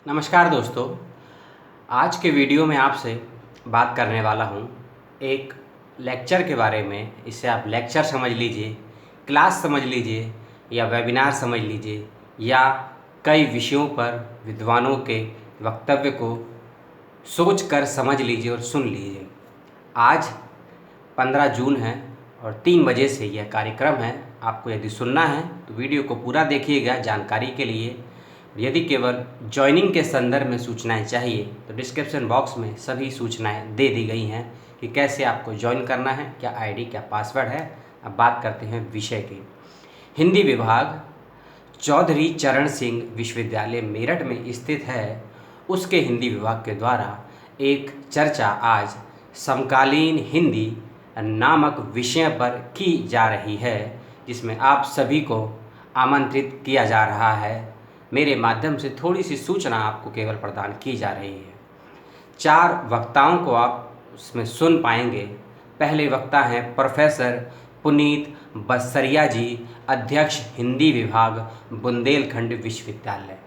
नमस्कार दोस्तों। आज के वीडियो में आपसे बात करने वाला हूँ एक लेक्चर के बारे में। इसे आप लेक्चर समझ लीजिए, क्लास समझ लीजिए या वेबिनार समझ लीजिए या कई विषयों पर विद्वानों के वक्तव्य को सोच कर समझ लीजिए और सुन लीजिए। आज 15 जून है और 3 बजे से यह कार्यक्रम है। आपको यदि सुनना है तो वीडियो को पूरा देखिएगा जानकारी के लिए। यदि केवल ज्वाइनिंग के संदर्भ में सूचनाएं चाहिए तो डिस्क्रिप्शन बॉक्स में सभी सूचनाएं दे दी गई हैं कि कैसे आपको ज्वाइन करना है, क्या आईडी, क्या पासवर्ड है। अब बात करते हैं विषय की। हिंदी विभाग चौधरी चरण सिंह विश्वविद्यालय मेरठ में स्थित है। उसके हिंदी विभाग के द्वारा एक चर्चा आज समकालीन हिंदी नामक विषय पर की जा रही है, जिसमें आप सभी को आमंत्रित किया जा रहा है। मेरे माध्यम से थोड़ी सी सूचना आपको केवल प्रदान की जा रही है। 4 वक्ताओं को आप उसमें सुन पाएंगे। पहले वक्ता हैं प्रोफेसर पुनीत बसरिया जी, अध्यक्ष हिंदी विभाग, बुंदेलखंड विश्वविद्यालय।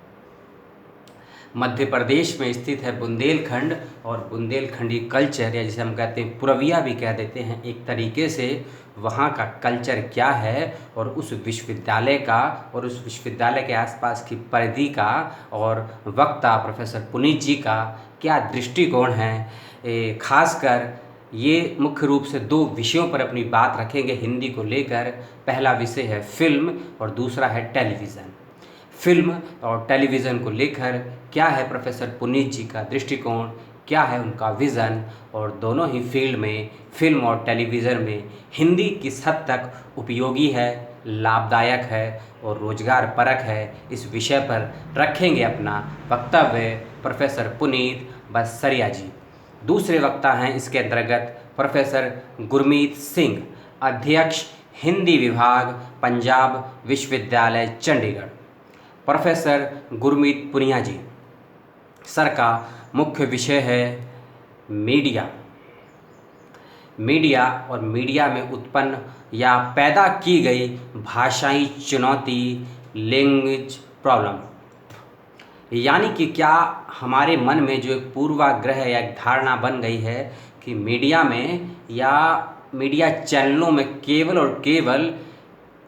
मध्य प्रदेश में स्थित है बुंदेलखंड, और बुंदेलखंडी कल्चर या जिसे हम कहते हैं पुरविया भी कह देते हैं एक तरीके से, वहाँ का कल्चर क्या है और उस विश्वविद्यालय का और उस विश्वविद्यालय के आसपास की परिधि का और वक्ता प्रोफेसर पुनीत जी का क्या दृष्टिकोण है। खासकर ये मुख्य रूप से 2 विषयों पर अपनी बात रखेंगे हिंदी को लेकर। पहला विषय है फिल्म और दूसरा है टेलीविज़न। फिल्म और टेलीविज़न को लेकर क्या है प्रोफेसर पुनीत जी का दृष्टिकोण, क्या है उनका विज़न, और दोनों ही फील्ड में फिल्म और टेलीविज़न में हिंदी किस हद तक उपयोगी है, लाभदायक है और रोजगार परक है, इस विषय पर रखेंगे अपना वक्तव्य प्रोफेसर पुनीत बसरिया जी। दूसरे वक्ता हैं इसके अंतर्गत प्रोफेसर गुरमीत सिंह, अध्यक्ष हिंदी विभाग, पंजाब विश्वविद्यालय चंडीगढ़। प्रोफेसर गुरमीत पुनिया जी, सर का मुख्य विषय है मीडिया। मीडिया और मीडिया में उत्पन्न या पैदा की गई भाषाई चुनौती, लैंग्वेज प्रॉब्लम। यानी कि क्या हमारे मन में जो एक पूर्वाग्रह या एक धारणा बन गई है कि मीडिया में या मीडिया चैनलों में केवल और केवल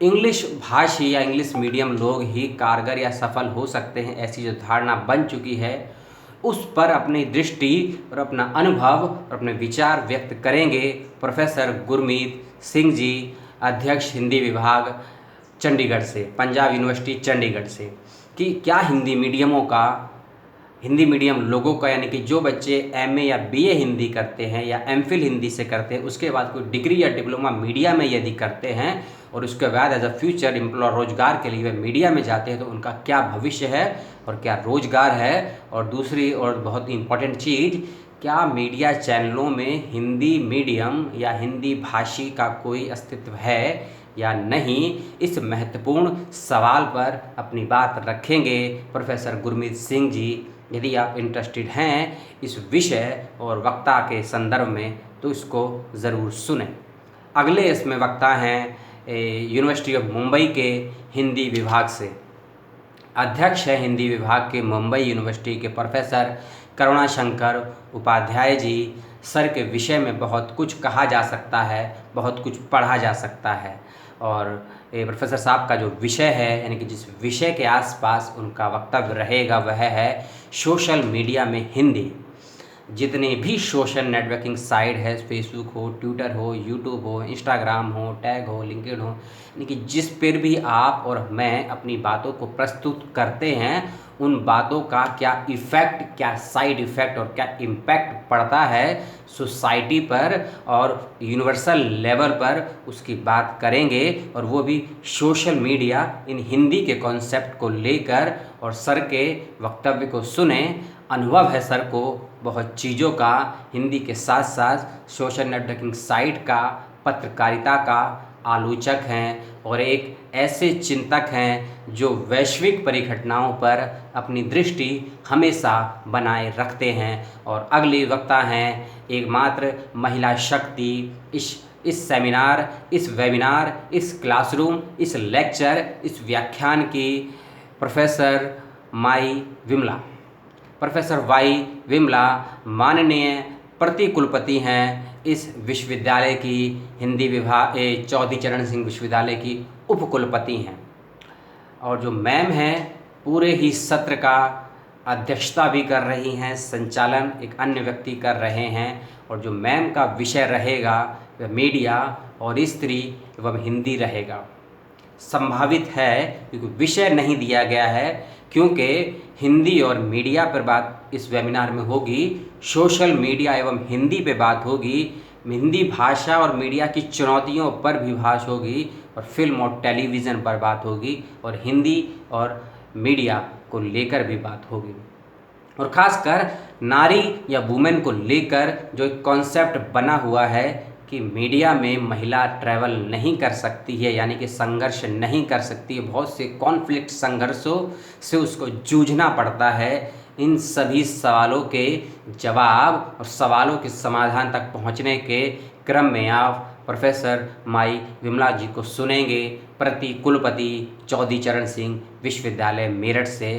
इंग्लिश भाषी या इंग्लिश मीडियम लोग ही कारगर या सफल हो सकते हैं, ऐसी जो धारणा बन चुकी है, उस पर अपनी दृष्टि और अपना अनुभव और अपने विचार व्यक्त करेंगे प्रोफेसर गुरमीत सिंह जी, अध्यक्ष हिंदी विभाग चंडीगढ़ से, पंजाब यूनिवर्सिटी चंडीगढ़ से, कि क्या हिंदी मीडियम लोगों का, यानी कि जो बच्चे एमए या बीए हिंदी करते हैं या एमफिल हिंदी से करते हैं, उसके बाद कोई डिग्री या डिप्लोमा मीडिया में यदि करते हैं और उसके बाद एज अ फ्यूचर एम्प्लॉय रोजगार के लिए वे मीडिया में जाते हैं, तो उनका क्या भविष्य है और क्या रोजगार है। और दूसरी और बहुत ही इम्पोर्टेंट चीज़, क्या मीडिया चैनलों में हिंदी मीडियम या हिंदी भाषी का कोई अस्तित्व है या नहीं, इस महत्वपूर्ण सवाल पर अपनी बात रखेंगे प्रोफेसर गुरमीत सिंह जी। यदि आप इंटरेस्टेड हैं इस विषय और वक्ता के संदर्भ में तो इसको ज़रूर सुनें। अगले इसमें वक्ता हैं यूनिवर्सिटी ऑफ मुंबई के हिंदी विभाग से, अध्यक्ष है हिंदी विभाग के मुंबई यूनिवर्सिटी के प्रोफेसर करुणाशंकर उपाध्याय जी। सर के विषय में बहुत कुछ कहा जा सकता है, बहुत कुछ पढ़ा जा सकता है, और प्रोफेसर साहब का जो विषय है, यानी कि जिस विषय के आसपास उनका वक्तव्य रहेगा, वह है सोशल मीडिया में हिंदी। जितने भी सोशल नेटवर्किंग साइट है, फेसबुक हो, ट्विटर हो, यूट्यूब हो, इंस्टाग्राम हो, टैग हो, लिंक्डइन हो, यानी कि जिस पर भी आप और मैं अपनी बातों को प्रस्तुत करते हैं, उन बातों का क्या इफ़ेक्ट, क्या साइड इफ़ेक्ट और क्या इम्पैक्ट पड़ता है सोसाइटी पर और यूनिवर्सल लेवल पर, उसकी बात करेंगे, और वो भी सोशल मीडिया इन हिंदी के कॉन्सेप्ट को लेकर। और सर के वक्तव्य को सुने। अनुभव है सर को बहुत चीज़ों का, हिंदी के साथ साथ सोशल नेटवर्किंग साइट का, पत्रकारिता का आलोचक हैं और एक ऐसे चिंतक हैं जो वैश्विक परिघटनाओं पर अपनी दृष्टि हमेशा बनाए रखते हैं। और अगले वक्ता हैं एकमात्र महिला शक्ति इस सेमिनार, इस वेबिनार, इस क्लासरूम, इस लेक्चर, इस व्याख्यान की, प्रोफेसर माई विमला। प्रोफेसर वाई विमला माननीय प्रति कुलपति हैं इस विश्वविद्यालय की, हिंदी विभाग चौधरी चरण सिंह विश्वविद्यालय की उप कुलपति हैं। और जो मैम हैं पूरे ही सत्र का अध्यक्षता भी कर रही हैं, संचालन एक अन्य व्यक्ति कर रहे हैं। और जो मैम का विषय रहेगा वह मीडिया और स्त्री एवं हिंदी रहेगा। संभावित है क्योंकि विषय नहीं दिया गया है, क्योंकि हिंदी और मीडिया पर बात इस वेबिनार में होगी, सोशल मीडिया एवं हिंदी पे बात होगी, हिंदी भाषा और मीडिया की चुनौतियों पर भी भाषा होगी, और फिल्म और टेलीविज़न पर बात होगी, और हिंदी और मीडिया को लेकर भी बात होगी। और ख़ासकर नारी या वुमेन को लेकर जो एक कॉन्सेप्ट बना हुआ है कि मीडिया में महिला ट्रैवल नहीं कर सकती है, यानी कि संघर्ष नहीं कर सकती है, बहुत से कॉन्फ्लिक्ट संघर्षों से उसको जूझना पड़ता है। इन सभी सवालों के जवाब और सवालों के समाधान तक पहुंचने के क्रम में आप प्रोफेसर माई विमला जी को सुनेंगे, प्रति कुलपति चौधरी चरण सिंह विश्वविद्यालय मेरठ से।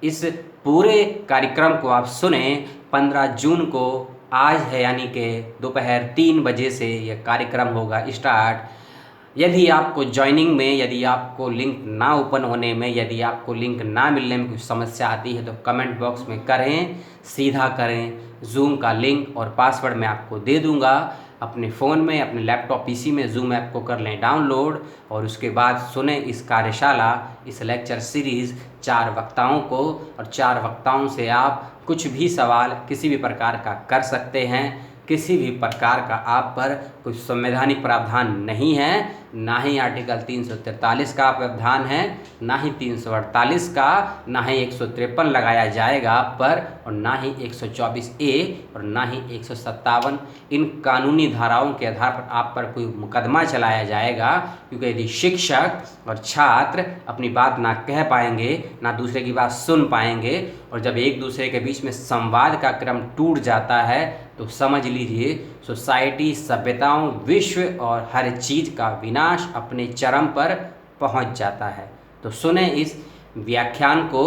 इस पूरे कार्यक्रम को आप सुने। 15 जून को आज है, यानी कि दोपहर 3 बजे से यह कार्यक्रम होगा स्टार्ट। यदि आपको ज्वाइनिंग में, यदि आपको लिंक ना ओपन होने में, यदि आपको लिंक ना मिलने में कुछ समस्या आती है तो कमेंट बॉक्स में करें, सीधा करें। जूम का लिंक और पासवर्ड मैं आपको दे दूंगा। अपने फ़ोन में, अपने लैपटॉप पीसी में जूम ऐप को कर लें डाउनलोड, और उसके बाद सुने इस कार्यशाला, इस लेक्चर सीरीज़ 4 वक्ताओं को। और 4 वक्ताओं से आप कुछ भी सवाल किसी भी प्रकार का कर सकते हैं। किसी भी प्रकार का आप पर कोई संवैधानिक प्रावधान नहीं है, ना ही आर्टिकल 343 का प्रावधान है, ना ही 348 का, ना ही 153 लगाया जाएगा आप पर, और ना ही 124A और ना ही 157। इन कानूनी धाराओं के आधार पर आप पर कोई मुकदमा चलाया जाएगा, क्योंकि यदि शिक्षक और छात्र अपनी बात ना कह पाएंगे, ना दूसरे की बात सुन पाएंगे, और जब एक दूसरे के बीच में संवाद का क्रम टूट जाता है तो समझ लीजिए सोसाइटी, सभ्यताओं, विश्व और हर चीज़ का विनाश अपने चरम पर पहुंच जाता है। तो सुने इस व्याख्यान को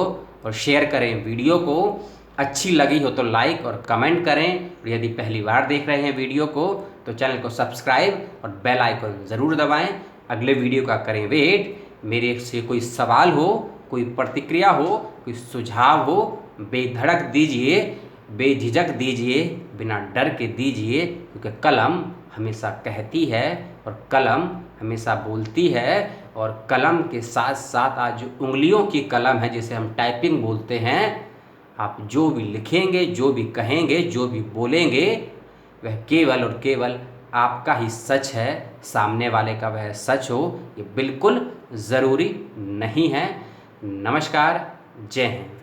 और शेयर करें वीडियो को। अच्छी लगी हो तो लाइक और कमेंट करें, और यदि पहली बार देख रहे हैं वीडियो को तो चैनल को सब्सक्राइब और बेल आइकन ज़रूर दबाएं। अगले वीडियो का करें वेट। मेरे से कोई सवाल हो, कोई प्रतिक्रिया हो, कोई सुझाव हो, बेधड़क दीजिए, बेझिझक दीजिए, बिना डर के दीजिए, क्योंकि कलम हमेशा कहती है और कलम हमेशा बोलती है। और कलम के साथ साथ आज जो उंगलियों की कलम है, जिसे हम टाइपिंग बोलते हैं, आप जो भी लिखेंगे, जो भी कहेंगे, जो भी बोलेंगे, वह केवल और केवल आपका ही सच है, सामने वाले का वह सच हो ये बिल्कुल ज़रूरी नहीं है। नमस्कार, जय हिंद।